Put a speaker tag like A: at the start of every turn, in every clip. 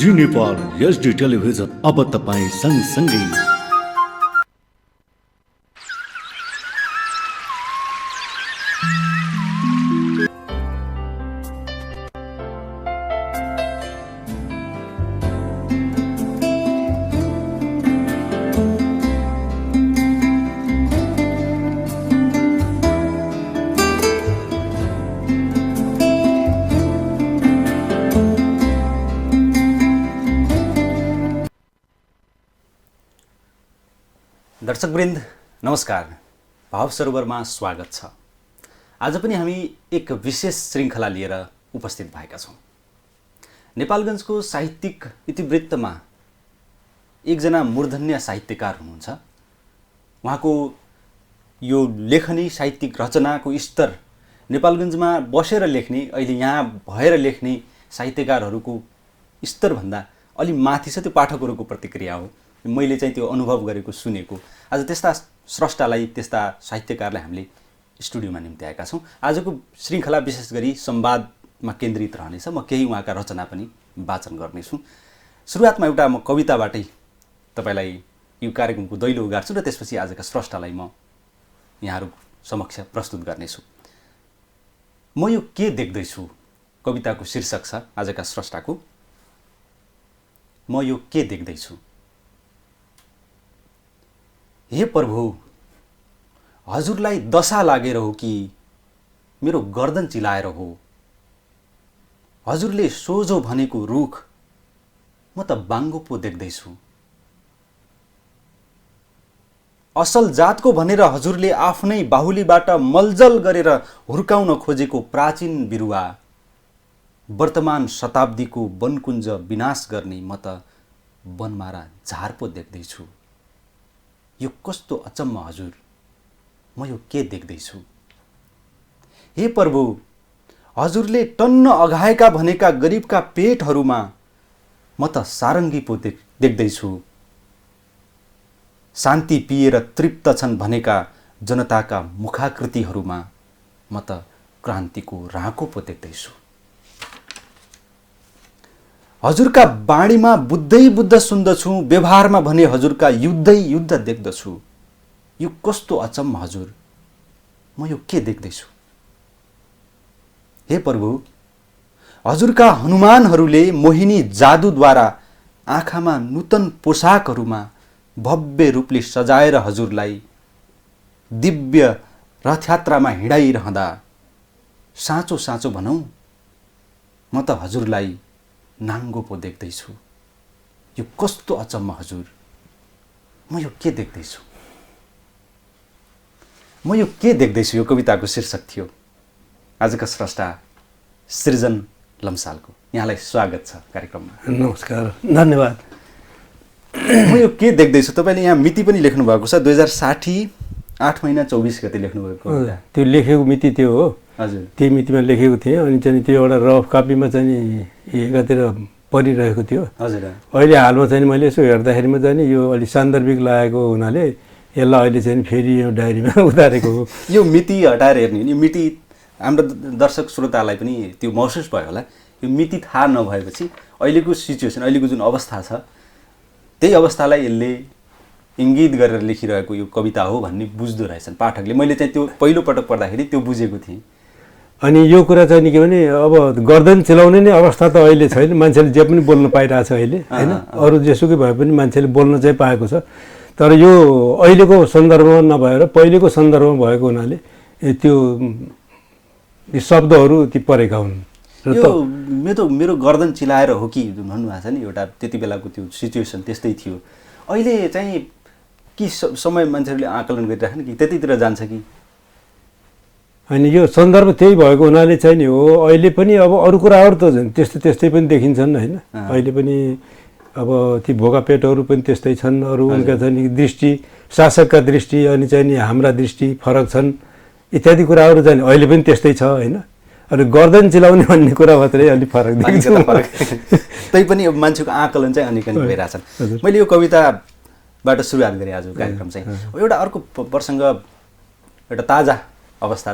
A: जी Nepal HD television अब तपाईँ सँगसँगै।
B: दर्शकवृन्द नमस्कार, भाव सरोवरमा स्वागत छ। आज पनि हामी एक विशेष श्रृङ्खला लिएर उपस्थित भएका छौँ। नेपालगञ्जको साहित्यिक इतिवृत्तमा एकजना मूर्धन्य साहित्यकार हुनुहुन्छ। उहाँको यो लेखनी साहित्यिक रचनाको स्तर नेपालगञ्जमा बसेर लेख्ने, अहिले यहाँ भएर लेख्ने साहित्यकारहरूको स्तरभन्दा अलि माथि छ। त्यो पाठकहरूको प्रतिक्रिया हो। मैले चाहिँ त्यो अनुभव गरेको, सुनेको। आज त्यस्ता स्रष्टालाई, त्यस्ता साहित्यकारलाई हामीले स्टुडियोमा निम्ति आएका छौँ। आजको श्रृङ्खला विशेष गरी संवादमा केन्द्रित रहनेछ। म केही उहाँका रचना पनि वाचन गर्नेछु। सुरुवातमा एउटा म कविताबाटै तपाईँलाई यो कार्यक्रमको दैलो उगार्छु र त्यसपछि आजका स्रष्टालाई म यहाँहरू समक्ष प्रस्तुत गर्नेछु। म यो के देख्दैछु कविताको शीर्षक छ आजका स्रष्टाको। म यो के देख्दैछु। हे प्रभु, हजुरलाई दशा लागेर हो कि मेरो गर्दन चिलाएर हो। हजुरले सोझो भनेको रुख म त बाङ्गो पो देख्दैछु। असल जातको भनेर हजुरले आफ्नै बाहुलीबाट मलजल गरेर हुर्काउन खोजेको प्राचीन बिरुवा, वर्तमान शताब्दीको वनकुञ्ज विनाश गर्ने म त वनमारा झार पो देख्दैछु। यो कस्तो अचम्म हजुर, म यो के देख्दैछु। हे प्रभु, हजुरले टन्न अघाएका भनेका गरिबका पेटहरूमा म त सारङ्गी पो देख्दैछु। शान्ति पिएर तृप्त छन् भनेका जनताका मुखाकृतिहरूमा म त क्रान्तिको राँको पो देख्दैछु। हजुरका बाणीमा बुद्धै बुद्ध सुन्दछु, व्यवहारमा भने हजुरका युद्धै युद्ध देख्दछु। यो कस्तो अचम्म हजुर, म यो के देख्दैछु। हे प्रभु, हजुरका हनुमानहरूले मोहिनी जादुद्वारा आँखामा नूतन पोसाकहरूमा भव्य रूपले सजाएर हजुरलाई दिव्य रथयात्रामा हिँडाइरहँदा साँचो साँचो भनौँ म त हजुरलाई नाङ्गो पो देख्दैछु। यो कस्तो अचम्म हजुर, म यो के देख्दैछु। म यो के देख्दैछु यो कविताको शीर्षक थियो। आजका स्रष्टा सृजन लम्सालको, यहाँलाई स्वागत छ कार्यक्रममा।
C: नमस्कार, धन्यवाद।
B: म यो के देख्दैछु, तपाईँले यहाँ मिति पनि लेख्नु भएको छ, 2060 8 महिना 24 गते लेख्नुभएको।
C: त्यो लेखेको मिति त्यो हो।
B: हजुर,
C: त्यही मितिमा लेखेको थिएँ। अनि चाहिँ त्यो एउटा रफ कपीमा चाहिँ एकातिर परिरहेको थियो।
B: हजुर।
C: अहिले हालमा चाहिँ मैले यसो हेर्दाखेरिमा चाहिँ यो अलिक सान्दर्भिक लागेको हुनाले यसलाई अहिले चाहिँ फेरि यो डायरीमा उतारेको हो।
B: यो मिति हटाएर हेर्ने, यो मिति हाम्रो दर्शक श्रोतालाई पनि त्यो महसुस भयो होला। यो मिति थाहा नभएपछि अहिलेको सिचुएसन, अहिलेको जुन अवस्था छ, त्यही अवस्थालाई यसले इङ्गित गरेर लेखिरहेको यो कविता हो भन्ने बुझ्दो रहेछन् पाठकले। मैले चाहिँ त्यो पहिलोपटक पढ्दाखेरि त्यो बुझेको थिएँ।
C: अनि यो कुरा चाहिँ के भने अब गर्दन चिलाउने नै अवस्था त अहिले छैन। मान्छेले जे पनि बोल्न पाइरहेछ अहिले, होइन। अरू जेसुकै भए पनि मान्छेले बोल्न चाहिँ पाएको छ। तर यो अहिलेको सन्दर्भमा नभएर पहिलेको सन्दर्भमा भएको हुनाले त्यो शब्दहरू ती परेका हुन्।
B: यो मेरो गर्दन चिलाएर हो कि भन्नुभएको छ नि, एउटा त्यति बेलाको त्यो सिचुएसन त्यस्तै थियो। अहिले चाहिँ कि समय मान्छेहरूले आकलन गरिराख्ने कि त्यतितिर जान्छ कि
C: होइन, यो सन्दर्भ त्यही भएको हुनाले चाहिँ नि हो। अहिले पनि अब अरू कुराहरू त त्यस्तै पनि देखिन्छन्, होइन। अहिले पनि अब ती भोका पेटहरू पनि त्यस्तै छन्। अरू उनका चाहिँ दृष्टि, शासकका दृष्टि अनि चाहिँ नि हाम्रा दृष्टि फरक छन् इत्यादि कुराहरू चाहिँ अहिले पनि त्यस्तै छ, होइन। अनि गर्दन चिलाउने भन्ने कुरा मात्रै अलिक फरक देखिन्छ।
B: तै पनि अब मान्छेको आकलन चाहिँ अनेक भइरहेछन्। मैले यो कविताबाट सुरुवात गरेँ आज कार्यक्रम चाहिँ। एउटा अर्को प्रसङ्ग, एउटा ताजा अवस्था,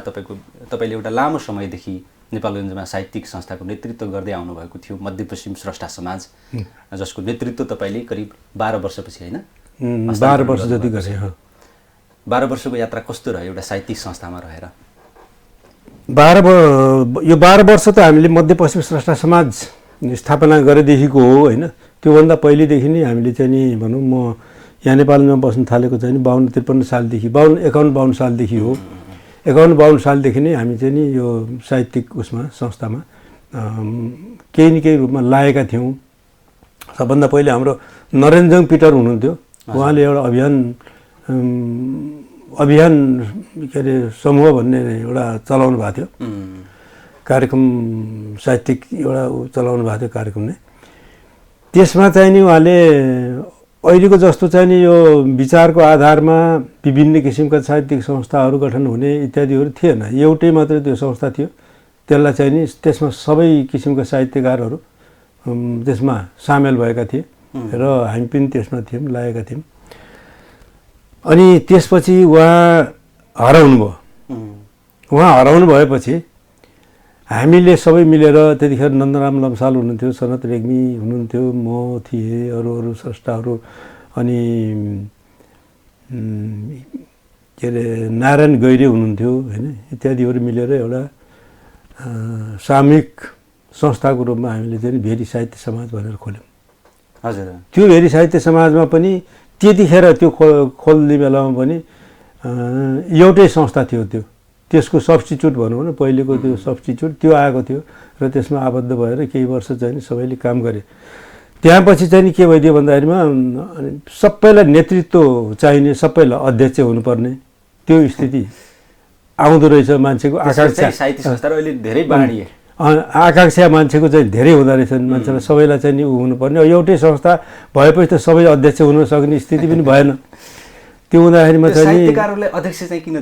B: तपाईँले एउटा लामो समयदेखि नेपालगञ्जमा साहित्यिक संस्थाको नेतृत्व गर्दै आउनुभएको थियो मध्यपश्चिम स्रष्टा समाज, जसको नेतृत्व तपाईँले करिब 12 वर्षपछि होइन
C: 12 वर्ष जति गरेँ।
B: 12 वर्षको यात्रा कस्तो रह्यो एउटा साहित्यिक संस्थामा रहेर?
C: यो 12 वर्ष त हामीले मध्यपश्चिम स्रष्टा समाज स्थापना गरेदेखिको हो होइन। त्योभन्दा पहिलेदेखि नै हामीले चाहिँ नि भनौँ म यहाँ नेपालमा बस्न थालेको चाहिँ नि 52-53 सालदेखि 51-52 सालदेखि हो। 51-52 सालदेखि नै हामी चाहिँ नि यो साहित्यिक उसमा संस्थामा केही न केही रूपमा लागेका थियौँ। सबभन्दा पहिले हाम्रो नरेन्जङ पिटर हुनुहुन्थ्यो, उहाँले एउटा अभियान के अरे समूह भन्ने एउटा चलाउनु भएको थियो कार्यक्रम, साहित्यिक एउटा चलाउनु भएको थियो कार्यक्रम नै। त्यसमा चाहिँ नि उहाँले अहिलेको जस्तो चाहिँ नि यो विचारको आधारमा विभिन्न किसिमका साहित्यिक संस्थाहरू गठन हुने इत्यादिहरू थिएन, एउटै मात्रै त्यो संस्था थियो। त्यसलाई चाहिँ नि त्यसमा सबै किसिमका साहित्यकारहरू त्यसमा सामेल भएका थिए र हामी पनि त्यसमा थियौँ, लागेका थियौँ। अनि त्यसपछि उहाँ हराउनु भयो। उहाँ हराउनु भएपछि हामीले सबै मिलेर, त्यतिखेर नन्दराम लम्साल हुनुहुन्थ्यो, सनत रेग्मी हुनुहुन्थ्यो, म थिएँ, अरू स्रष्टाहरू, अनि के अरे नारायण गैरे हुनुहुन्थ्यो होइन, इत्यादिहरू मिलेर एउटा सामूहिक संस्थाको रूपमा हामीले चाहिँ भेरी साहित्य समाज भनेर खोल्यौँ।
B: हजुर।
C: त्यो भेरी साहित्य समाजमा पनि त्यतिखेर त्यो खोल्ने बेलामा पनि एउटै संस्था थियो। त्यसको सब्स्टिट्युट भनौँ न, पहिलेको त्यो सब्स्टिट्युट त्यो आएको थियो र त्यसमा आबद्ध भएर केही वर्ष चाहिँ सबैले काम गरे। त्यहाँ पछि चाहिँ के भइदियो भन्दाखेरिमा सबैलाई नेतृत्व चाहिने, सबैलाई अध्यक्ष हुनुपर्ने त्यो स्थिति आउँदो रहेछ। मान्छेको आकांक्षा
B: साहित्य संस्थाहरू अहिले धेरै बाँडिए,
C: आकांक्षा मान्छेको चाहिँ धेरै हुँदो रहेछन्। मान्छेलाई सबैलाई चाहिँ नि हुनुपर्ने, एउटै संस्था भएपछि त सबै अध्यक्ष हुन सक्ने स्थिति पनि भएन। त्यो हुँदाखेरिमा चाहिँ
B: साहित्यकारहरूलाई अध्यक्ष चाहिँ किन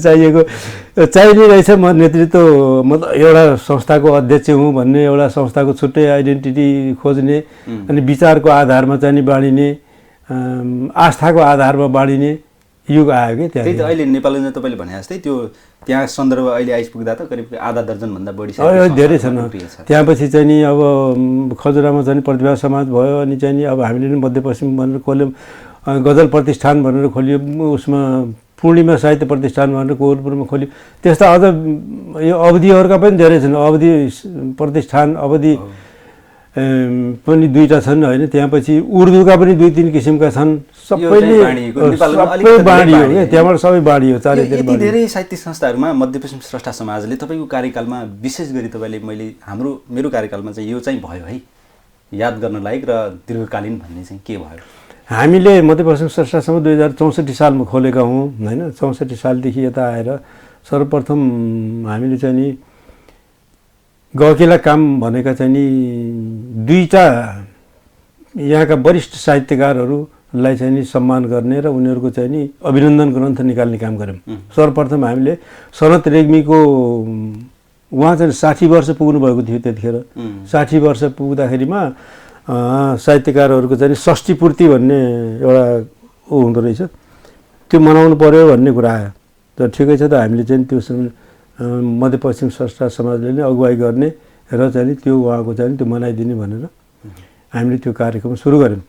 C: चाहिएको चाहिने रहेछ। म नेतृत्व मतलब एउटा संस्थाको अध्यक्ष हुँ भन्ने, एउटा संस्थाको छुट्टै आइडेन्टिटी खोज्ने, अनि विचारको आधारमा चाहिँ बाँडिने, आस्थाको आधारमा बाँडिने युग आयो कि त्यहाँ।
B: त्यही त अहिले नेपालमा तपाईँले भने जस्तै त्यो त्यहाँ सन्दर्भ अहिले आइपुग्दा त करिब आधा दर्जनभन्दा बढी
C: धेरै छन्। त्यहाँ पछि चाहिँ नि अब खजुरामा चाहिँ प्रतिभा समाज भयो, अनि चाहिँ नि अब हामीले नि मध्यपश्चिम भनेर खोल्यौँ, गजल प्रतिष्ठान भनेर खोलियो, उसमा पूर्णिमा साहित्य प्रतिष्ठान भनेर कोहलपुरमा खोलियो। त्यस्ता अझ यो अवधिहरूका पनि धेरै छन्। अवधि प्रतिष्ठान, अवधि पनि 2टा छन् होइन। त्यहाँ पछि उर्दूका पनि 2-3 किसिमका छन्। सबैले सबै बाँडियो क्या, त्यहाँबाट सबै बाँडियो।
B: यति धेरै साहित्य संस्थाहरूमा मध्यपश्चिम स्रष्टा समाजले तपाईँको कार्यकालमा विशेष गरी तपाईँले मेरो कार्यकालमा चाहिँ यो चाहिँ भयो है याद गर्न लायक र दीर्घकालीन भन्ने चाहिँ के भयो?
C: हामीले मध्यपश्चिम स्रष्टा समाज 2064 सालमा खोलेका हौँ होइन। 64 सालदेखि यता आएर सर्वप्रथम हामीले चाहिँ नि गहकिला काम भनेका चाहिँ नि 2टा यहाँका वरिष्ठ साहित्यकारहरूलाई चाहिँ नि सम्मान गर्ने र उनीहरूको चाहिँ नि अभिनन्दन ग्रन्थ निकाल्ने काम गऱ्यौँ। सर्वप्रथम हामीले सनत रेग्मीको, उहाँ चाहिँ 60 वर्ष पुग्नु भएको थियो त्यतिखेर। 60 वर्ष पुग्दाखेरिमा साहित्यकारहरूको चाहिँ षष्ठी पूर्ति भन्ने एउटा हुँदो रहेछ, त्यो मनाउनु पर्यो भन्ने कुरा आयो। त ठिकै छ त, हामीले चाहिँ त्यो मध्यपश्चिम स्रष्टा समाजले नै अगुवाई गर्ने र चाहिँ त्यो उहाँको चाहिँ त्यो मनाइदिने भनेर हामीले त्यो कार्यक्रम सुरु गऱ्यौँ।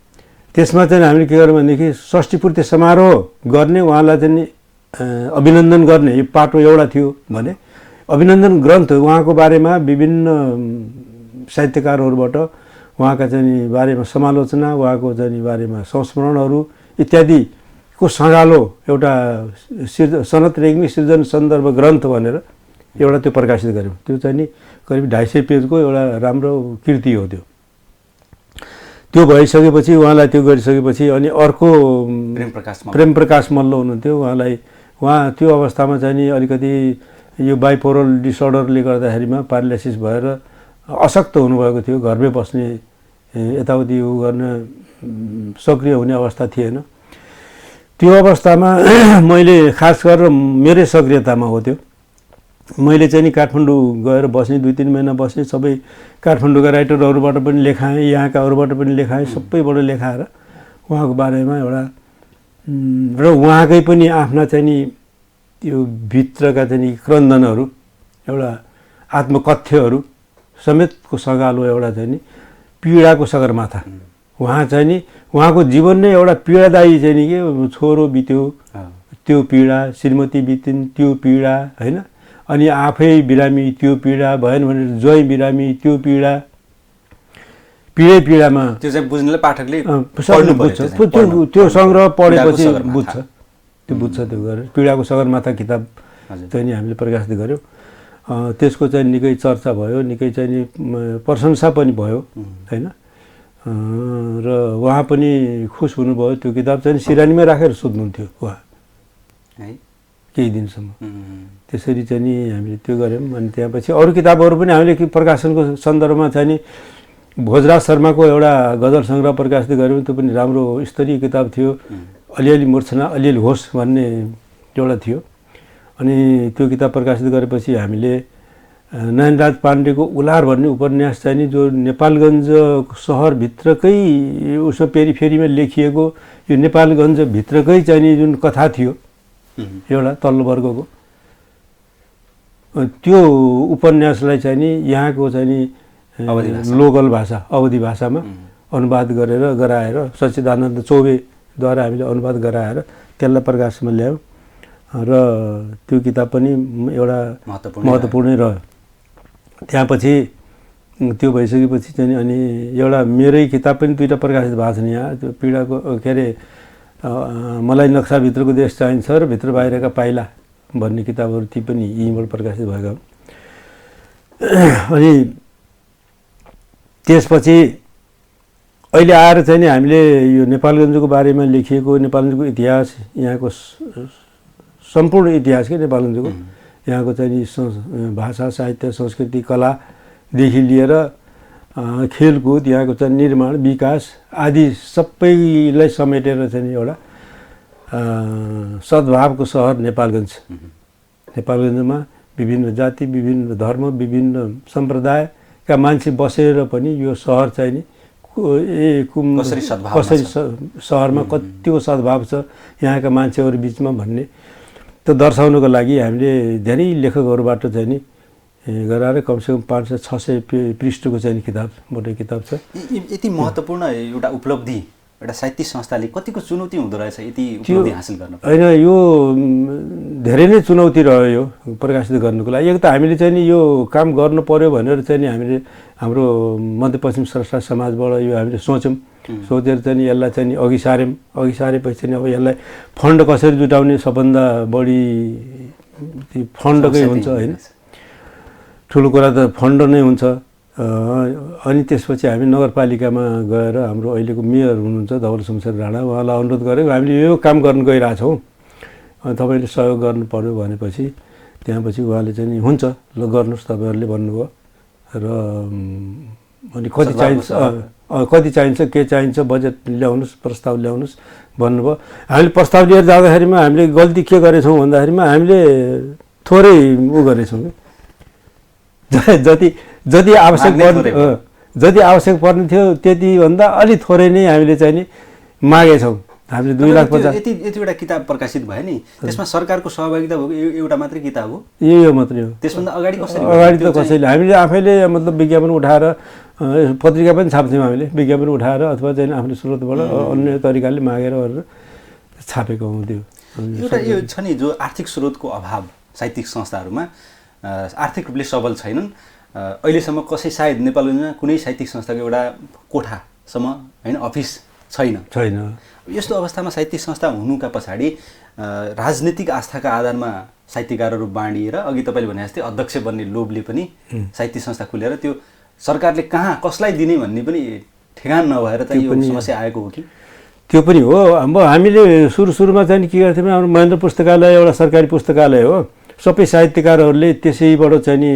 C: त्यसमा चाहिँ हामीले के गर्यौँ भनेदेखि षष्ठी पूर्ति समारोह गर्ने, उहाँलाई चाहिँ अभिनन्दन गर्ने यो पाटो एउटा थियो भने अभिनन्दन ग्रन्थ उहाँको बारेमा विभिन्न साहित्यकारहरूबाट उहाँका चाहिँ बारेमा समालोचना, उहाँको चाहिँ बारेमा संस्मरणहरू इत्यादिको सँगालो एउटा सनत रेग्मी सृजन सन्दर्भ ग्रन्थ भनेर एउटा त्यो प्रकाशित गऱ्यौँ। त्यो चाहिँ नि करिब 250 पेजको एउटा राम्रो कृति हो त्यो। त्यो भइसकेपछि उहाँलाई त्यो गरिसकेपछि अनि अर्को प्रेम प्रकाश मल्ल हुनुहुन्थ्यो। उहाँ त्यो अवस्थामा चाहिँ नि अलिकति यो बाइपोरल डिसअर्डरले गर्दाखेरिमा प्यारालाइसिस भएर अशक्त हुनुभएको थियो, घरमै बस्ने, यताउति उ गर्न सक्रिय हुने अवस्था थिएन। त्यो अवस्थामा मैले खास गरेर मेरै सक्रियतामा हो त्यो, मैले चाहिँ नि काठमाडौँ गएर बस्ने, 2-3 महिना बस्ने, सबै काठमाडौँका राइटरहरूबाट पनि लेखाएँ, यहाँकाहरूबाट पनि लेखाएँ, सबैबाट लेखाएर उहाँको बारेमा एउटा र उहाँकै पनि आफ्ना चाहिँ नि त्यो भित्रका चाहिँ नि क्रन्दनहरू एउटा आत्मकथ्यहरू समेतको सँगालो एउटा चाहिँ नि पीडाको सगरमाथा। उहाँ चाहिँ नि उहाँको जीवन नै एउटा पीडादायी चाहिँ नि के छोरो बित्यो त्यो पीडा, श्रीमती बितिन् त्यो पीडा होइन, अनि आफै बिरामी त्यो पीडा, भएन भने ज्वाइँ बिरामी त्यो पीडा, पीडामा
B: त्यो चाहिँ बुझ्नलाई पाठकले
C: बुझ्छ। त्यो सङ्ग्रह पढेपछि बुझ्छ, त्यो बुझ्छ। त्यो गरेर पीडाको सगरमाथा किताब चाहिँ नि हामीले प्रकाशित गऱ्यौँ। त्यसको चाहिँ निकै चर्चा भयो, निकै चाहिँ नि प्रशंसा पनि भयो होइन। र उहाँ पनि खुस हुनुभयो। त्यो किताब चाहिँ सिरानीमै राखेर सोध्नुहुन्थ्यो उहाँ केही दिनसम्म। त्यसरी चाहिँ नि हामीले त्यो गऱ्यौँ। अनि त्यहाँपछि अरू किताबहरू पनि हामीले प्रकाशनको सन्दर्भमा चाहिँ नि भोजराज शर्माको एउटा गजल सङ्ग्रह प्रकाशित गऱ्यौँ। त्यो पनि राम्रो स्तरीय किताब थियो। अलिअलि मूर्छना अलिअलि होस् भन्ने एउटा थियो। अनि त्यो किताब प्रकाशित गरेपछि हामीले नयनराज पाण्डेको उलार भन्ने उपन्यास चाहिँ नि जो नेपालगञ्ज सहरभित्रकै उसो पेरिफेरीमा लेखिएको यो नेपालगञ्जभित्रकै चाहिँ नि जुन कथा थियो एउटा तल्लो वर्गको, त्यो उपन्यासलाई चाहिँ नि यहाँको चाहिँ नि लोकल भाषा अवधी भाषामा अनुवाद गरेर गराएर सच्चिदानन्द चौबेद्वारा हामीले अनुवाद गराएर त्यसलाई प्रकाशमा ल्यायौँ। र त्यो किताब पनि एउटा महत्त्वपूर्णै रह्यो। त्यहाँपछि त्यो भइसकेपछि चाहिँ अनि एउटा मेरै किताब पनि दुईवटा प्रकाशित भएको छ नि यहाँ। त्यो पीडाको के अरे मलाई नक्साभित्रको देश चाहिन्छ र भित्र बाहिरका पाइला भन्ने किताबहरू ती पनि यहीँबाट प्रकाशित भएका हुन्। अनि त्यसपछि अहिले आएर चाहिँ नि हामीले यो नेपालगञ्जको बारेमा लेखिएको नेपालगञ्जको इतिहास, यहाँको सम्पूर्ण इतिहास के नेपालगञ्जको, यहाँको चाहिँ नि भाषा साहित्य संस्कृति कलादेखि लिएर खेलकुद, यहाँको चाहिँ निर्माण विकास आदि सबैलाई समेटेर चाहिँ एउटा सद्भावको सहर नेपालगञ्ज। नेपालगञ्जमा विभिन्न जाति, विभिन्न धर्म, विभिन्न सम्प्रदायका मान्छे बसेर पनि यो सहर चाहिँ नि कसरी सहरमा कतिको सद्भाव छ यहाँका मान्छेहरू बिचमा भन्ने त्यो दर्शाउनको लागि हामीले धेरै लेखकहरूबाट चाहिँ नि गराएर कमसेकम 500-600 पृष्ठको चाहिँ किताब मोटै किताब छ।
B: यति महत्त्वपूर्ण एउटा उपलब्धि एउटा साहित्यिक संस्थाले कतिको चुनौती हुँदो रहेछ यति उपलब्धि हासिल गर्न?
C: होइन, यो धेरै नै चुनौती रह्यो यो प्रकाशित गर्नुको लागि। एक त हामीले चाहिँ नि यो काम गर्नु पर्यो भनेर चाहिँ नि हामीले हाम्रो मध्यपश्चिम स्रष्टा समाजबाट यो हामीले सोच्यौँ। सोचेर चाहिँ नि यसलाई चाहिँ नि अघि सार्यौँ। अघि सारेपछि चाहिँ अब यसलाई फन्ड कसरी जुटाउने सबभन्दा बढी फन्डकै हुन्छ होइन, ठुलो कुरा त फन्ड नै हुन्छ। अनि त्यसपछि हामी नगरपालिकामा गएर हाम्रो अहिलेको मेयर हुनुहुन्छ धवल शमशेर राणा, उहाँलाई अनुरोध गरेको हामीले यो काम गर्न गइरहेछौँ, तपाईँले सहयोग गर्नु पर्यो भनेपछि त्यहाँपछि उहाँले चाहिँ नि हुन्छ ल गर्नुहोस् तपाईँहरूले भन्नुभयो। र अनि कति चाहिन्छ के चाहिन्छ बजेट ल्याउनुहोस् प्रस्ताव ल्याउनुहोस् भन्नुभयो। हामीले प्रस्ताव लिएर जाँदाखेरिमा हामीले गल्ती के गरेछौँ भन्दाखेरिमा हामीले थोरै गरेछौँ कि जति आवश्यक पर्ने थियो त्यतिभन्दा अलि थोरै नै हामीले चाहिँ नि मागेछौँ। हामीले 2,50,000
B: यतिवटा किताब प्रकाशित भयो नि, त्यसमा सरकारको सहभागिता भएको एउटा मात्रै किताब हो?
C: यो मात्रै हो।
B: त्यसभन्दा अगाडि
C: त कसैले हामीले आफैले मतलब विज्ञापन उठाएर पत्रिका पनि छाप्थ्यौँ हामीले, विज्ञापन उठाएर अथवा चाहिँ आफ्नो स्रोतबाट अन्य तरिकाले मागेर गरेर छापेको हुन्थ्यो।
B: एउटा यो छ नि जो आर्थिक स्रोतको अभाव साहित्यिक संस्थाहरूमा आर्थिक रूपले सबल छैनन्। अहिलेसम्म कसै सायद नेपालमा कुनै साहित्यिक संस्थाको एउटा कोठासम्म होइन अफिस छैन। यस्तो अवस्थामा साहित्यिक संस्था हुनुका पछाडि राजनीतिक आस्थाका आधारमा साहित्यकारहरू बाँडिएर अघि तपाईँले भने जस्तै अध्यक्ष बन्ने लोभले पनि साहित्यिक संस्था खुलेर त्यो सरकारले कहाँ कसलाई दिने भन्ने पनि ठेगान नभएर चाहिँ यो समस्या आएको हो कि?
C: त्यो पनि हो। अब हामीले सुरुमा चाहिँ के गर्थ्यौँ, हाम्रो महेन्द्र पुस्तकालय एउटा सरकारी पुस्तकालय हो। सबै साहित्यकारहरूले त्यसैबाट चाहिँ नि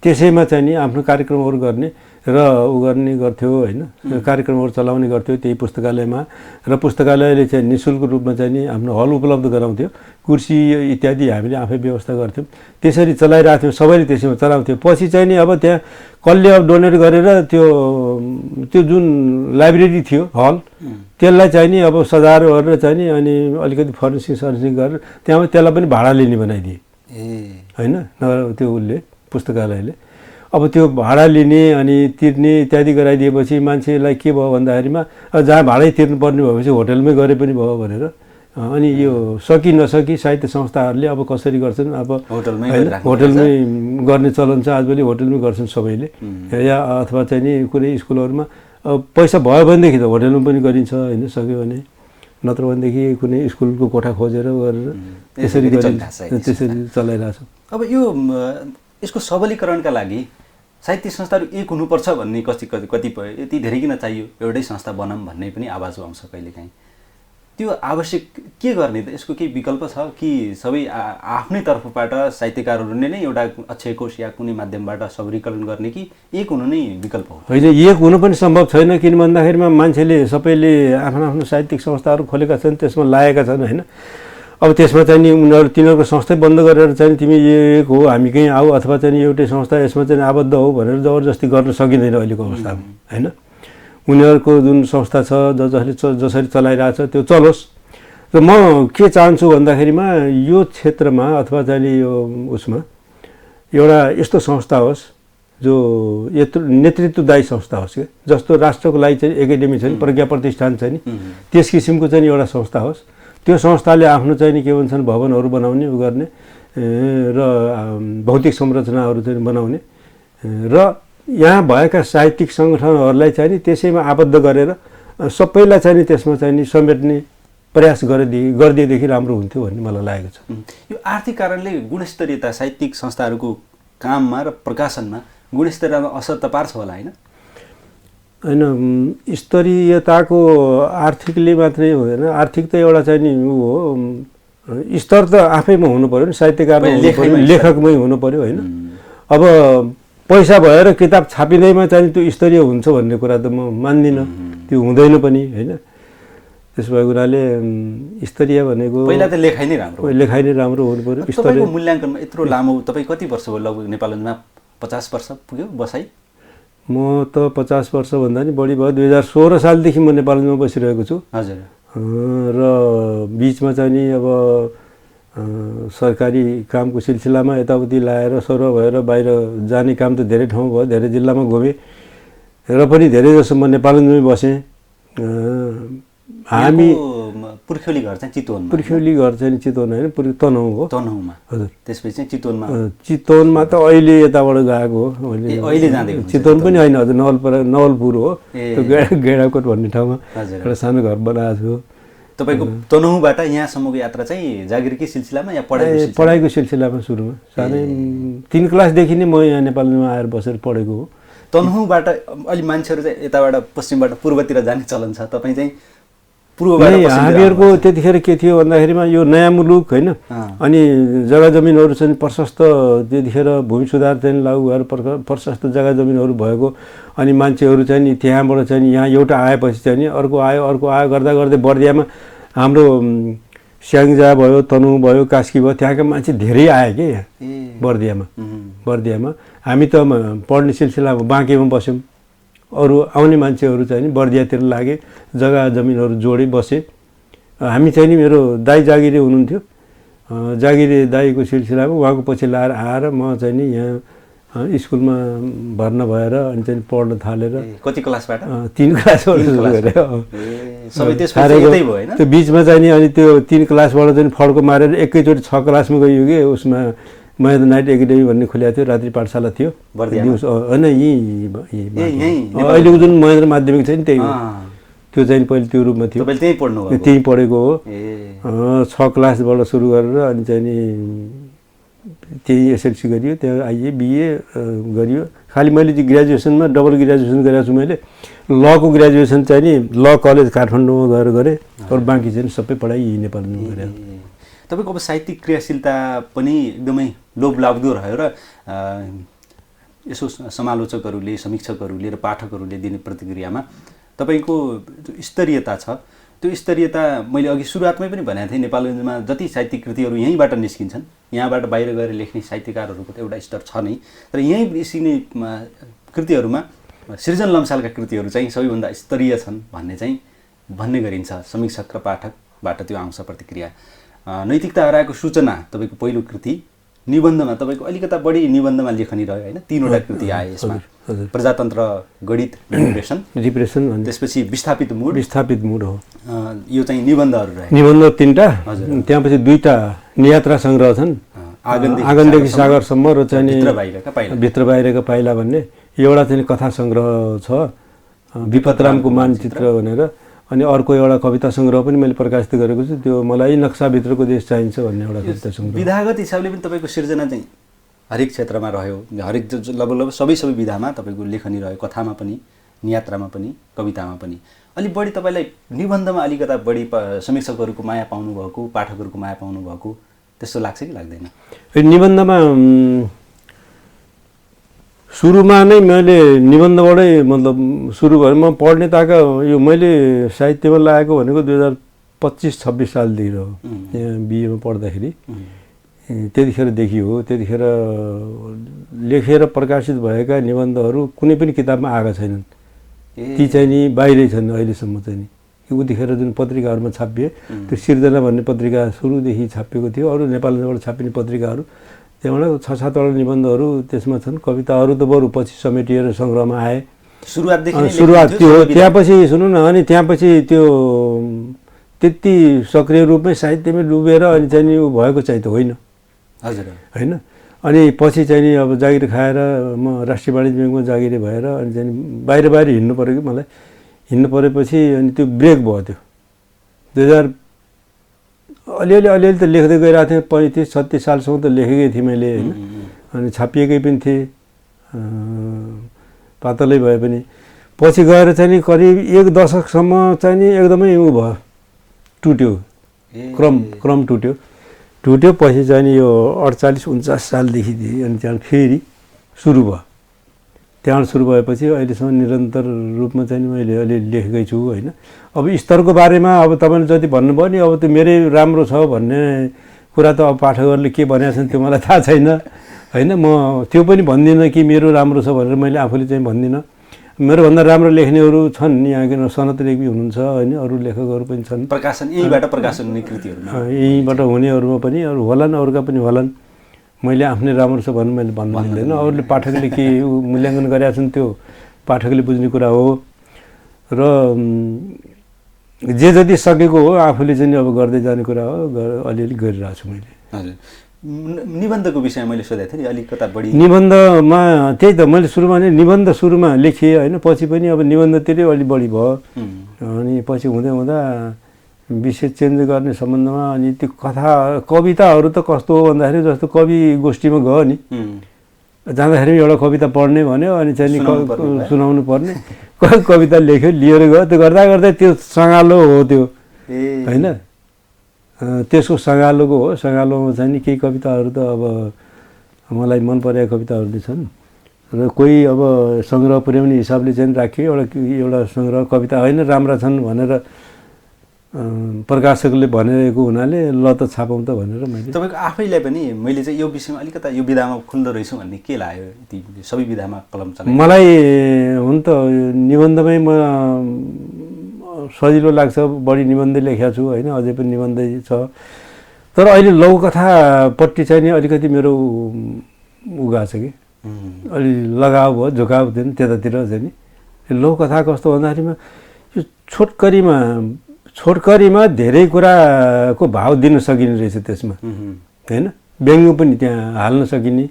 C: त्यसैमा चाहिँ नि आफ्नो कार्यक्रमहरू गर्ने र गर्ने गर्थ्यो होइन, कार्यक्रमहरू चलाउने गर्थ्यो त्यही पुस्तकालयमा। र पुस्तकालयले चाहिँ निःशुल्क रूपमा चाहिँ नि आफ्नो हल उपलब्ध गराउँथ्यो, कुर्सी इत्यादि हामीले आफै व्यवस्था गर्थ्यौँ। त्यसरी चलाइरहेको थियौँ, सबैले त्यसैमा चलाउँथ्यो। पछि चाहिँ नि अब त्यहाँ कसले अब डोनेट गरेर त्यो जुन लाइब्रेरी थियो हल त्यसलाई चाहिँ नि अब सजाएर गरेर चाहिँ नि अनि अलिकति फर्निसिङ गरेर त्यहाँ त्यसलाई पनि भाडा लिने बनाइदिए होइन त्यो उसले पुस्तकालयले। अब त्यो भाडा लिने अनि तिर्ने इत्यादि गराइदिएपछि मान्छेलाई के भयो भन्दाखेरिमा जहाँ भाडै तिर्नुपर्ने भएपछि होटलमै गरे पनि भयो भनेर अनि यो सकि नसकी साहित्य संस्थाहरूले अब कसरी गर्छन् अब होटलमै गर्ने चलन छ आजभोलि होटलमै गर्छन् सबैले या अथवा चाहिँ नि कुनै स्कुलहरूमा पैसा भयो भनेदेखि त होटलमा पनि गरिन्छ होइन सक्यो भने नत्र भनेदेखि कुनै स्कुलको कोठा खोजेर गरेर त्यसरी चलाइरहेछ।
B: अब यो यसको सबलीकरणका लागि साहित्य संस्थाहरू एक हुनुपर्छ भन्ने कतिपय यति धेरै किन चाहियो एउटै संस्था बनाऊँ भन्ने पनि आवाज आउँछ कहिलेकाहीँ। त्यो आवश्यक के गर्ने त यसको केही विकल्प छ कि सबै आफ्नै तर्फबाट साहित्यकारहरूले नै एउटा अक्षय कोष या कुनै माध्यमबाट सबलीकरण गर्ने कि एक हुनु नै विकल्प हो?
C: होइन, एक हुनु पनि सम्भव छैन। किन भन्दाखेरिमा मान्छेले सबैले आफ्नो आफ्नो साहित्यिक संस्थाहरू खोलेका छन्, त्यसमा लागेका छन् होइन। अब त्यसमा चाहिँ नि तिनीहरूको संस्थै बन्द गरेर चाहिँ तिमी एक हो हामी कहीँ आऊ अथवा चाहिँ एउटै संस्था यसमा चाहिँ आबद्ध हो भनेर जबरजस्ती गर्न सकिँदैन अहिलेको अवस्थामा होइन। उनीहरूको जुन संस्था छ जसरी चलाइरहेछ त्यो चलोस्। र म के चाहन्छु भन्दाखेरिमा यो क्षेत्रमा अथवा चाहिँ यो उसमा एउटा यस्तो संस्था होस् जो यत्रो नेतृत्वदायी संस्था होस् क्या, जस्तो राष्ट्रको लागि चाहिँ एकाडेमी छ नि, प्रज्ञा प्रतिष्ठान छ नि, त्यस किसिमको चाहिँ एउटा संस्था होस्। त्यो संस्थाले आफ्नो चाहिँ नि के भन्छन् भवनहरू बनाउने गर्ने र भौतिक संरचनाहरू चाहिँ बनाउने र यहाँ भएका साहित्यिक सङ्गठनहरूलाई चाहिँ नि त्यसैमा आबद्ध गरेर सबैलाई चाहिँ नि त्यसमा चाहिँ नि समेट्ने प्रयास गरिदिएदेखि राम्रो हुन्थ्यो भन्ने मलाई लागेको छ।
B: यो आर्थिक कारणले गुणस्तरीयता साहित्यिक संस्थाहरूको काममा र प्रकाशनमा गुणस्तरीयतामा असर त पार्छ होला होइन?
C: होइन, स्तरीयताको आर्थिकले मात्रै हुँदैन। आर्थिक त एउटा चाहिँ नि ऊ हो, स्तर त आफैमा हुनु पऱ्यो नि, साहित्यकारमा लेखकमै हुनु पऱ्यो होइन। अब पैसा भएर किताब छापिँदैमा चाहिँ त्यो स्तरीय हुन्छ भन्ने कुरा त म मान्दिनँ, त्यो हुँदैन पनि होइन। त्यसो भएको हुनाले स्तरीय भनेको
B: पहिला त लेखाइ नै
C: राम्रो हुनु पऱ्यो।
B: तपाईँको मूल्याङ्कनमा यत्रो लामो, तपाईँ कति वर्ष भयो लगभग नेपालमा? 50 वर्ष पुग्यो बसाइ?
C: म त 50 वर्षभन्दा नि बढी भयो। 2016 सालदेखि म नेपालमा बसिरहेको छु।
B: हजुर।
C: र बिचमा चाहिँ नि अब सरकारी कामको सिलसिलामा यताउति लाएर सर भएर बाहिर जाने काम त धेरै ठाउँ भयो, धेरै जिल्लामा घुमेँ र पनि धेरै जसो म नेपालमै बसेँ। हामी
B: पुर्ख्यौली घर चाहिँ चितवनमा?
C: पुर्ख्यौली घर चाहिँ चितवन होइन, तनहुँ हो।
B: तनहुँमा? हजुर। त्यसपछि चाहिँ
C: चितवनमा त अहिले यताबाट गएको हो।
B: अहिले जाँदै
C: चितवन पनि होइन, हजुर नवलपुर हो, त्यो गेडाकोट भन्ने ठाउँमा एउटा सानो घर बनाएको छु।
B: तपाईँको तनहुँबाट यहाँसम्मको यात्रा चाहिँ जागिरकै सिलसिलामा या
C: पढाइको सिलसिलामा सुरुमा सानै 3 क्लासदेखि नै म यहाँ नेपालमा आएर बसेर पढेको हो।
B: तनहुँबाट अहिले मान्छेहरू चाहिँ यताबाट पश्चिमबाट पूर्वतिर जाने चलन छ, तपाईँ चाहिँ
C: हामीहरूको त्यतिखेर के थियो भन्दाखेरिमा यो नयाँ मुलुक होइन, अनि जग्गा जमिनहरू चाहिँ प्रशस्त, त्यतिखेर भूमि सुधार चाहिँ लागू भएर प्रशस्त जग्गा जमिनहरू भएको, अनि मान्छेहरू चाहिँ नि त्यहाँबाट चाहिँ यहाँ एउटा आएपछि चाहिँ नि अर्को आयो गर्दा गर्दै बर्दियामा हाम्रो स्याङ्जा भयो, तनहुँ भयो, कास्की भयो, त्यहाँका मान्छे धेरै आए कि यहाँ बर्दियामा। हामी त पढ्ने सिलसिलामा बाँकेमा बस्यौँ, अरू आउने मान्छेहरू चाहिँ नि बर्दियातिर लागे, जग्गा जमिनहरू जोडे बसे। हामी चाहिँ नि मेरो दाइ जागिरे हुनुहुन्थ्यो, जागिरे दाइको सिलसिलामा उहाँको पछि लाएर आएर म चाहिँ नि यहाँ स्कुलमा भर्ना भएर अनि चाहिँ पढ्न थालेर।
B: कति क्लासबाट?
C: 3 क्लासबाट त्यो बिचमा चाहिँ नि अनि त्यो 3 क्लासबाट चाहिँ फड्को मारेर एकैचोटि 6 क्लासमा गइयो कि, उसमा महेन्द्र नाइट एकाडेमी भन्ने खुलेको थियो, रात्रि पाठशाला थियो होइन, अहिलेको जुन महेन्द्र माध्यमिक छ नि त्यही हो, त्यो चाहिँ पहिले त्यो रूपमा थियो, त्यहीँ पढेको हो। 6 क्लासबाट सुरु गरेर अनि चाहिँ नि त्यही एसएलसी गरियो, त्यहाँ आइए बिए गरियो। खालि मैले चाहिँ ग्रेजुएसनमा डबल ग्रेजुएसन गरेको छु मैले। लको ग्रेजुएसन चाहिँ नि ल कलेज काठमाडौँमा गएर गरेँ, अरू बाँकी चाहिँ सबै पढाइ यही नेपालमा गरेँ।
B: तपाईँको अब साहित्यिक क्रियाशीलता पनि एकदमै लोभलाग्दो रह्यो र यसो समालोचकहरूले, समीक्षकहरूले र पाठकहरूले दिने प्रतिक्रियामा तपाईँको स्तरीयता छ, त्यो स्तरीयता मैले अघि सुरुवातमै पनि भनेको थिएँ, नेपालमा जति साहित्यिक कृतिहरू यहीँबाट निस्किन्छन्, यहाँबाट बाहिर गएर लेख्ने साहित्यकारहरूको त एउटा स्तर छ नै, तर यहीँ निस्किने कृतिहरूमा सृजन लम्सालका कृतिहरू चाहिँ सबैभन्दा स्तरीय छन् भन्ने गरिन्छ समीक्षक र पाठकबाट, त्यो आउँछ प्रतिक्रिया। नैतिकता हराएको सूचना तपाईँको पहिलो कृति निबन्धमा तपाईँको अलिकता बढी निबन्धमा लेखनी रह्यो होइन, 3वटा कृति आए यसमा। प्रजातन्त्र, गणित रिप्रेसन, त्यसपछि विस्थापित मुड
C: हो।
B: यो चाहिँ निबन्धहरू रहे।
C: निबन्ध 3टा, त्यहाँपछि 2टा नियात्रा सङ्ग्रह छन्, आँगनदेखि सागरसम्म र चाहिँ भित्र बाहिरका पाइला भन्ने। एउटा चाहिँ कथा सङ्ग्रह छ, विपतरामको मानचित्र भनेर। अनि अर्को एउटा कविता सङ्ग्रह पनि मैले प्रकाशित गरेको छु, त्यो मलाई नक्साभित्रको देश चाहिन्छ भन्ने एउटा कविता सङ्ग्रह।
B: विधागत हिसाबले पनि तपाईँको सिर्जना चाहिँ हरेक क्षेत्रमा रह्यो, हरेक लगभग सबै विधामा तपाईँको लेखनी रह्यो, कथामा पनि, नियात्रामा पनि, कवितामा पनि। अलिक बढी तपाईँलाई निबन्धमा अलिकता बढी समीक्षकहरूको माया पाउनुभएको, पाठकहरूको माया पाउनुभएको त्यस्तो लाग्छ कि लाग्दैन?
C: निबन्धमा सुरुमा नै मैले निबन्धबाटै मतलब सुरु भएर म पढ्ने ताका यो मैले साहित्यमा लागेको भनेको 2025-26 सालदेखि हो। यहाँ बिएमा पढ्दाखेरि त्यतिखेरदेखि हो। त्यतिखेर लेखेर प्रकाशित भएका निबन्धहरू कुनै पनि किताबमा आएका छैनन्। ती चाहिँ नि बाहिरै छन् अहिलेसम्म चाहिँ नि। उतिखेर जुन पत्रिकाहरूमा छापिए, त्यो सिर्जना भन्ने पत्रिका सुरुदेखि छापिएको थियो। अरू नेपालबाट छापिने पत्रिकाहरू, त्यहाँबाट 6-7वटा निबन्धहरू त्यसमा छन्। कविताहरू त बरु पछि समेटिएर सङ्ग्रहमा आए। सुरुवात त्यो हो। त्यहाँपछि सुन्नु न, अनि त्यहाँपछि त्यो त्यति सक्रिय रूपमै साहित्यमै डुबेर अनि चाहिँ नि भएको चाहिँ त होइन।
B: हजुर
C: होइन। अनि पछि चाहिँ नि अब जागिर खाएर म राष्ट्रिय वाणिज्य ब्याङ्कमा जागिरे भएर अनि चाहिँ बाहिर हिँड्नु पऱ्यो कि मलाई। हिँड्नु परेपछि अनि त्यो ब्रेक भयो। त्यो 2000 अलिअलि त लेख्दै गइरहेको थिएँ। 35-36 सालसम्म त लेखेकै थिएँ मैले होइन। अनि छापिएकै पनि थिएँ, पातलै भए पनि। पछि गएर चाहिँ नि करिब 1 दशकसम्म चाहिँ नि एकदमै उ भयो, टुट्यो, क्रम टुट्यो। पछि चाहिँ नि यो 48-49 सालदेखि अनि त्यहाँ फेरि सुरु भयो। त्यहाँबाट सुरु भएपछि अहिलेसम्म निरन्तर रूपमा चाहिँ मैले अलिअलि लेखेकै छु होइन। अब स्तरको बारेमा अब तपाईँले जति भन्नुभयो नि, अब त्यो मेरै राम्रो छ भन्ने कुरा त अब पाठकहरूले के भनेका छन् त्यो मलाई थाहा छैन होइन। म त्यो पनि भन्दिनँ कि मेरो राम्रो छ भनेर मैले आफूले चाहिँ भन्दिनँ। मेरोभन्दा राम्रो लेख्नेहरू छन् यहाँ, किन सनत रेग्मी हुनुहुन्छ होइन, अरू लेखकहरू पनि छन्।
B: प्रकाशन यहीँबाट प्रकाशन हुने कृतिहरूमा
C: यहीँबाट हुनेहरूमा पनि अरू होलान्, अरूका पनि होलान्। मैले आफ्नै राम्रो छ भन्नु मैले भन्नु मिल्दैन। अरूले पाठकले के मूल्याङ्कन गरेका छन् त्यो पाठकले बुझ्ने कुरा हो। र जे जति सकेको हो आफूले चाहिँ अब गर्दै जाने कुरा हो, अलिअलि गरिरहेको छु मैले।
B: हजुर। निबन्धको विषयमा मैले सोधेको थिएँ नि, अलिकता बढी
C: निबन्धमा त्यही त मैले सुरुमा नै निबन्ध सुरुमा लेखेँ होइन। पछि पनि अब निबन्धतिरै अलिक बढी भयो। अनि पछि हुँदा विषय चेन्ज गर्ने सम्बन्धमा अनि त्यो कविताहरू त कस्तो हो भन्दाखेरि जस्तो कवि गोष्ठीमा गयो नि, जाँदाखेरि एउटा कविता पढ्ने भन्यो अनि चाहिँ सुनाउनु पर्ने, कविता लेख्यो लिएर गयो। त्यो गर्दा त्यो सँगालो हो त्यो होइन। त्यसको सँगालोको हो। सँगालोमा चाहिँ नि केही कविताहरू त अब मलाई मन परेका कविताहरू नै छन् र कोही अब सङ्ग्रह पुर्याउने हिसाबले चाहिँ राखियो। एउटा सङ्ग्रह कविता होइन राम्रा छन् भनेर प्रकाशकले भनेको हुनाले ल त छापौँ त भनेर मैले।
B: तपाईँको आफैलाई पनि मैले चाहिँ यो विषयमा अलिकता यो विधामा खुल्दो रहेछु भन्ने के लाग्यो? ती सबै विधामा कलम चलाए
C: मलाई हुन त निबन्धमै म सजिलो लाग्छ, बढी निबन्धै लेखेको छु होइन, अझै पनि निबन्धै छ। तर अहिले लघुकथापट्टि चाहिँ नि अलिकति मेरो उगा छ कि, अलि लगाव भयो, झुकाव थियो नि त्यतातिर चाहिँ नि। लघुकथा कस्तो भन्दाखेरिमा यो छोटकरीमा धेरै कुराको भाव दिन सकिने रहेछ त्यसमा होइन। व्यङ्ग्य पनि त्यहाँ हाल्न सकिने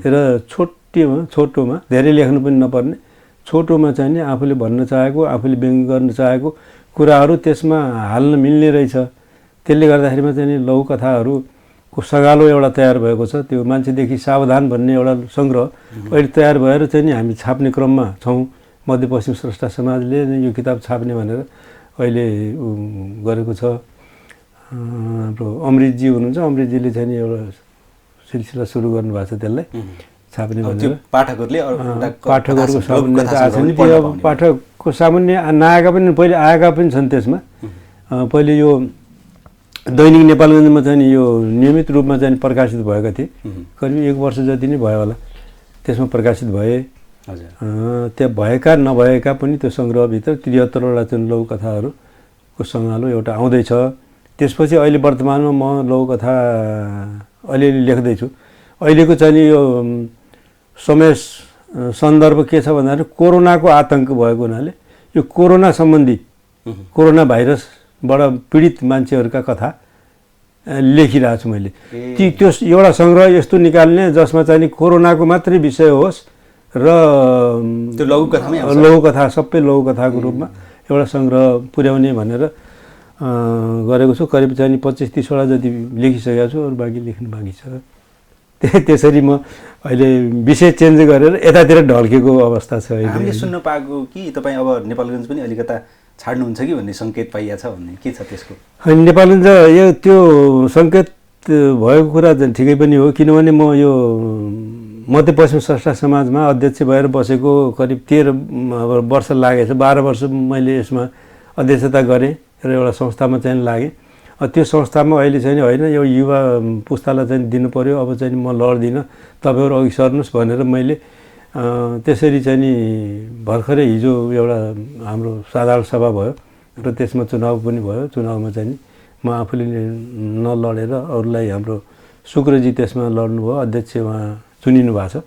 C: र छोटोमा धेरै लेख्नु पनि नपर्ने, छोटोमा चाहिँ नि आफूले भन्न चाहेको, आफूले व्यङ्ग्य गर्न चाहेको कुराहरू त्यसमा हाल्न मिल्ने रहेछ। त्यसले गर्दाखेरिमा चाहिँ नि लघुकथाहरूको सँगालो एउटा तयार भएको छ। त्यो मान्छेदेखि सावधान भन्ने एउटा सङ्ग्रह अहिले तयार भएर चाहिँ नि हामी छाप्ने क्रममा छौँ। मध्यपश्चिम स्रष्टा समाजले यो किताब छाप्ने भनेर अहिले गरेको छ। हाम्रो अमृतजी हुनुहुन्छ, अमृतजीले चाहिँ नि एउटा सिलसिला सुरु गर्नुभएको छ त्यसलाई छाप्ने भनेर। पाठकहरूको सामान्य आएको छ नि, त्यो अब पाठकको सामान्य नआएका पनि पहिले आएका पनि छन् त्यसमा। पहिले यो दैनिक नेपालगञ्जमा चाहिँ यो नियमित रूपमा चाहिँ प्रकाशित भएका थिए। करिब 1 वर्ष जति नै भयो होला त्यसमा प्रकाशित भए। त्यहाँ भएका नभएका पनि त्यो सङ्ग्रहभित्र 73वटा चाहिँ लघुकथाहरूको सँगालो एउटा आउँदैछ। त्यसपछि अहिले वर्तमानमा म लघुकथा अलिअलि लेख्दैछु। अहिलेको चाहिँ नि यो समय सन्दर्भ के छ भन्दाखेरि कोरोनाको आतंक भएको हुनाले यो कोरोना सम्बन्धी कोरोना भाइरसबाट पीडित मान्छेहरूका कथा लेखिरहेको छु मैले। त्यो एउटा सङ्ग्रह यस्तो निकाल्ने जसमा चाहिँ नि कोरोनाको मात्रै विषय होस् र
B: त्यो लघुकथामै
C: लघुकथा सबै लघुकथाको रूपमा एउटा सङ्ग्रह पुर्याउने भनेर गरेको छु। करिब चाहिँ नि 25-30वटा जति लेखिसकेको छु, अरू बाँकी लेख्नु बाँकी छ। त्यसरी म अहिले विषय चेन्ज गरेर यतातिर ढल्केको अवस्था छ।
B: हामीले सुन्न पाएको कि तपाईँ अब नेपालगञ्ज पनि अलिकता छाड्नुहुन्छ कि भन्ने सङ्केत पाइएको छ भन्ने के छ त्यसको?
C: नेपालगञ्ज यो त्यो सङ्केत भएको कुरा चाहिँ ठिकै पनि हो, किनभने म यो मध्यपश्चिम स्रष्टा समाजमा अध्यक्ष भएर बसेको करिब 13 वर्ष लागेछ। 12 वर्ष मैले यसमा अध्यक्षता गरेँ र एउटा संस्थामा चाहिँ लागेँ। त्यो संस्थामा अहिले चाहिँ होइन यो युवा पुस्तालाई चाहिँ दिनु पऱ्यो, अब चाहिँ म लड्दिनँ, तपाईँहरू अघि सर्नुहोस् भनेर मैले त्यसरी चाहिँ नि भर्खरै हिजो एउटा हाम्रो साधारण सभा भयो र त्यसमा चुनाव पनि भयो। चुनावमा चाहिँ नि म आफूले नलडेर अरूलाई हाम्रो शुक्रजी त्यसमा लड्नुभयो, अध्यक्ष उहाँ चुनिनु भएको छ।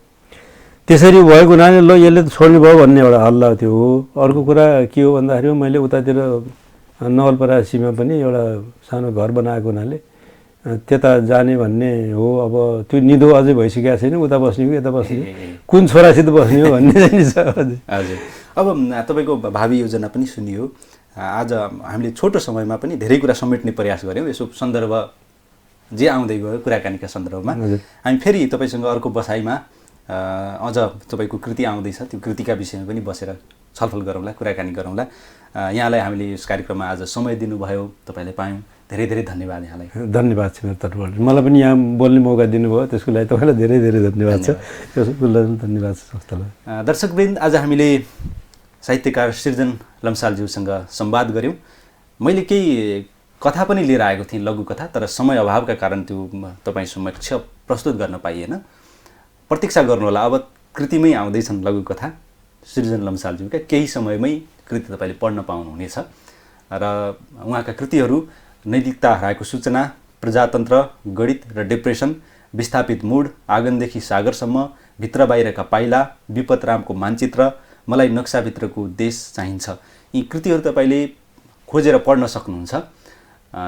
C: त्यसरी भएको हुनाले ल यसले त छोड्नु भयो भन्ने एउटा हल्ला त्यो हो। अर्को कुरा के हो भन्दाखेरि मैले उतातिर नवलपरासीमा पनि एउटा सानो घर बनाएको हुनाले त्यता जाने भन्ने हो। अब त्यो निधो अझै भइसकेको छैन, उता बस्ने हो यता बस्ने हो, कुन छोरासित बस्ने हो भन्ने चाहिँ छ।
B: हजुर, अब तपाईँको भावी योजना पनि सुनियो। आज हामीले छोटो समयमा पनि धेरै कुरा समेट्ने प्रयास गऱ्यौँ। यसो सन्दर्भ जे आउँदै गयो कुराकानीका सन्दर्भमा हामी फेरि तपाईँसँग अर्को बसाइमा अझ तपाईँको कृति आउँदैछ, त्यो कृतिका विषयमा पनि बसेर छलफल गरौँला, कुराकानी गरौँला। यहाँलाई हामीले यस कार्यक्रममा आज समय दिनुभयो, तपाईँले पायौँ, धेरै धेरै धन्यवाद यहाँलाई।
C: धन्यवाद छ मेरो तर्फबाट, मलाई पनि यहाँ बोल्ने मौका दिनुभयो त्यसको लागि तपाईँलाई धेरै धेरै धन्यवाद छ। धन्यवाद छ संस्थालाई।
B: दर्शकवृन्द, आज हामीले साहित्यकार सृजन लम्सालज्यूसँग संवाद गऱ्यौँ। मैले केही कथा पनि लिएर आएको थिएँ, लघुकथा, तर समय अभावका कारण त्यो तपाईँ समक्ष प्रस्तुत गर्न पाइएन। प्रतीक्षा गर्नुहोला, अब कृतिमै आउँदैछन् लघुकथा सृजन लम्सालज्यूका। केही समयमै कृति तपाईँले पढ्न पाउनुहुनेछ र उहाँका कृतिहरू नैतिकता हराएको सूचना, प्रजातन्त्र, गणित र डिप्रेसन, विस्थापित मुड, आँगनदेखि सागरसम्म, भित्र बाहिरका पाइला, विपतरामको मानचित्र, मलाई नक्साभित्रको देश चाहिन्छ, यी कृतिहरू तपाईँले खोजेर पढ्न सक्नुहुन्छ।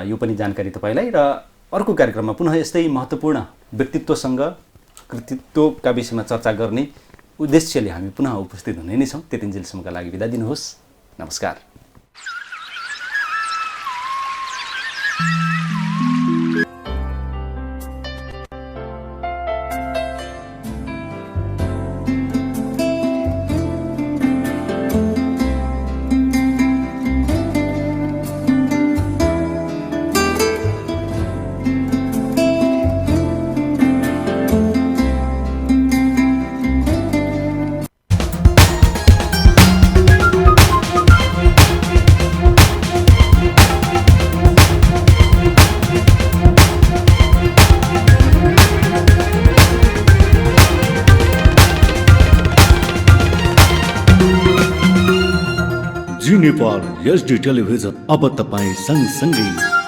B: यो पनि जानकारी तपाईँलाई। र अर्को कार्यक्रममा पुनः यस्तै महत्त्वपूर्ण व्यक्तित्वसँग कृतित्वका विषयमा चर्चा गर्ने उद्देश्यले हामी पुनः उपस्थित हुने नै छौँ। त्यतिन्जेलसम्मका लागि बिदा दिनुहोस्। नमस्कार।
A: जी नेपाल एचडी टेलिभिजन अब तपाईँ सँगसँगै